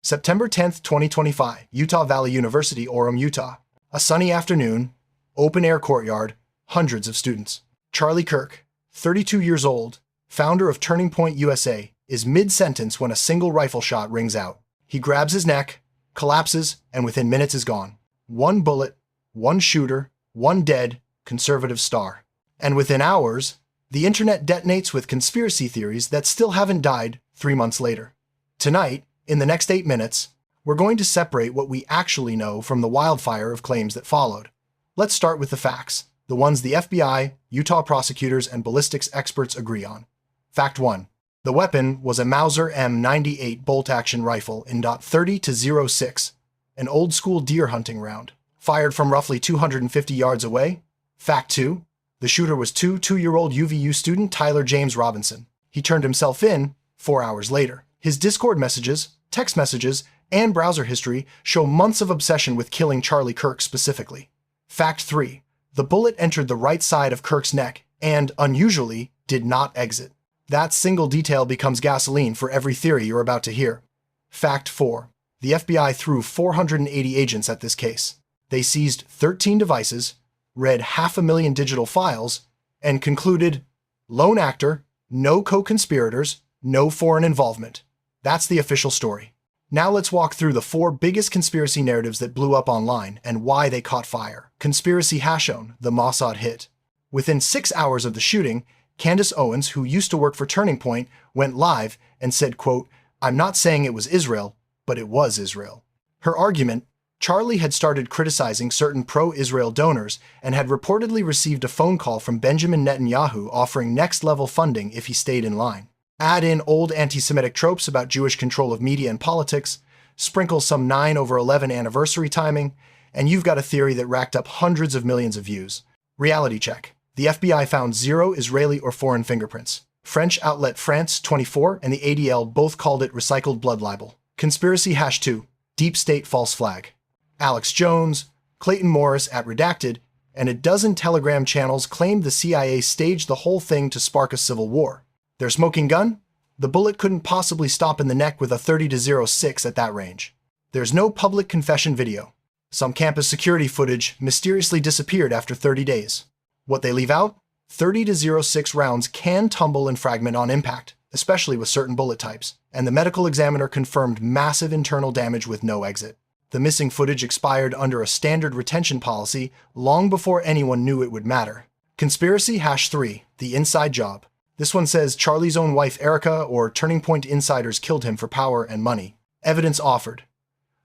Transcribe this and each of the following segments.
September 10th, 2025, Utah Valley University, Orem, Utah. A sunny afternoon, open-air courtyard, hundreds of students. Charlie Kirk, 32 years old, founder of Turning Point USA, is mid-sentence when a single rifle shot rings out. He grabs his neck, collapses, and within minutes is gone. One bullet, one shooter, one dead, conservative star. And within hours, the internet detonates with conspiracy theories that still haven't died 3 months later. Tonight, in the next 8 minutes, we're going to separate what we actually know from the wildfire of claims that followed. Let's start with the facts, the ones the FBI, Utah prosecutors, and ballistics experts agree on. Fact 1. The weapon was a Mauser M98 bolt-action rifle in .30-06, an old-school deer hunting round, fired from roughly 250 yards away. Fact 2. The shooter was two-year-old UVU student Tyler James Robinson. He turned himself in 4 hours later. His Discord messages, text messages, and browser history show months of obsession with killing Charlie Kirk specifically. Fact 3. The bullet entered the right side of Kirk's neck and, unusually, did not exit. That single detail becomes gasoline for every theory you're about to hear. Fact 4. The FBI threw 480 agents at this case. They seized 13 devices, read 500,000 digital files, and concluded, lone actor, no co-conspirators, no foreign involvement. That's the official story. Now let's walk through the 4 biggest conspiracy narratives that blew up online and why they caught fire. Conspiracy Hashon, the Mossad hit. Within 6 hours of the shooting, Candace Owens, who used to work for Turning Point, went live and said, quote, "I'm not saying it was Israel, but it was Israel." Her argument, Charlie had started criticizing certain pro-Israel donors and had reportedly received a phone call from Benjamin Netanyahu offering next-level funding if he stayed in line. Add in old anti-Semitic tropes about Jewish control of media and politics, sprinkle some 9/11 anniversary timing, and you've got a theory that racked up hundreds of millions of views. Reality check. The FBI found 0 Israeli or foreign fingerprints. French outlet France 24 and the ADL both called it recycled blood libel. Conspiracy #2, Deep State false flag. Alex Jones, Clayton Morris at Redacted, and a dozen Telegram channels claimed the CIA staged the whole thing to spark a civil war. Their smoking gun? The bullet couldn't possibly stop in the neck with a 30-06 at that range. There's no public confession video. Some campus security footage mysteriously disappeared after 30 days. What they leave out? 30-06 rounds can tumble and fragment on impact, especially with certain bullet types, and the medical examiner confirmed massive internal damage with no exit. The missing footage expired under a standard retention policy long before anyone knew it would matter. Conspiracy #3, the inside job. This one says Charlie's own wife Erica or Turning Point insiders killed him for power and money. Evidence offered.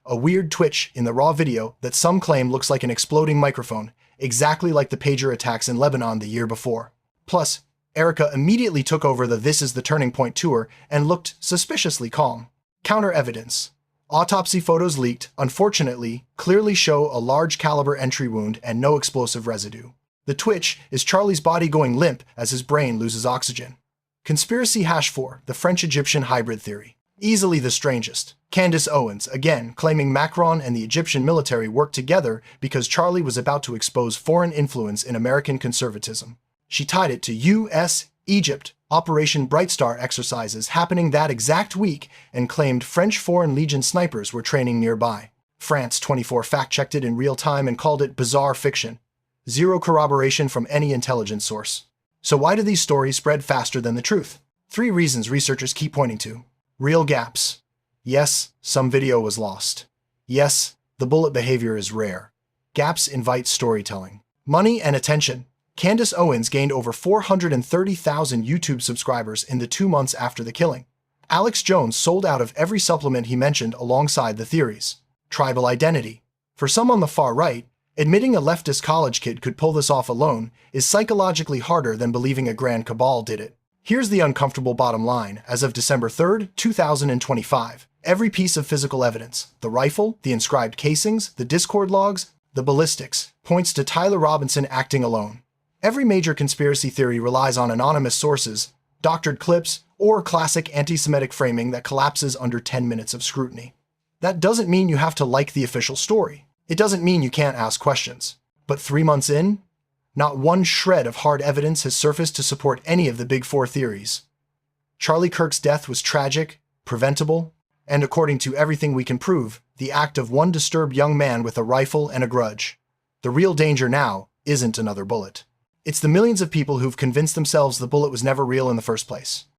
A weird twitch in the raw video that some claim looks like an exploding microphone, exactly like the pager attacks in Lebanon the year before. Plus, Erica immediately took over the This Is the Turning Point tour and looked suspiciously calm. Counter evidence. Autopsy photos leaked, unfortunately, clearly show a large caliber entry wound and no explosive residue. The twitch is Charlie's body going limp as his brain loses oxygen. Conspiracy #4, the French-Egyptian hybrid theory. Easily the strangest. Candace Owens, again, claiming Macron and the Egyptian military worked together because Charlie was about to expose foreign influence in American conservatism. She tied it to U.S.-Egypt Operation Bright Star exercises happening that exact week and claimed French Foreign Legion snipers were training nearby. France 24 fact-checked it in real time and called it bizarre fiction. 0 corroboration from any intelligence source. So why do these stories spread faster than the truth? 3 reasons researchers keep pointing to. Real gaps. Yes, some video was lost. Yes, the bullet behavior is rare. Gaps invite storytelling. Money and attention. Candace Owens gained over 430,000 YouTube subscribers in the 2 months after the killing. Alex Jones sold out of every supplement he mentioned alongside the theories. Tribal identity. For some on the far right, admitting a leftist college kid could pull this off alone is psychologically harder than believing a grand cabal did it. Here's the uncomfortable bottom line. As of December 3rd, 2025, every piece of physical evidence, the rifle, the inscribed casings, the Discord logs, the ballistics, points to Tyler Robinson acting alone. Every major conspiracy theory relies on anonymous sources, doctored clips, or classic anti-Semitic framing that collapses under 10 minutes of scrutiny. That doesn't mean you have to like the official story. It doesn't mean you can't ask questions. But 3 months in, not one shred of hard evidence has surfaced to support any of the big 4 theories. Charlie Kirk's death was tragic, preventable, and according to everything we can prove, the act of one disturbed young man with a rifle and a grudge. The real danger now isn't another bullet. It's the millions of people who've convinced themselves the bullet was never real in the first place.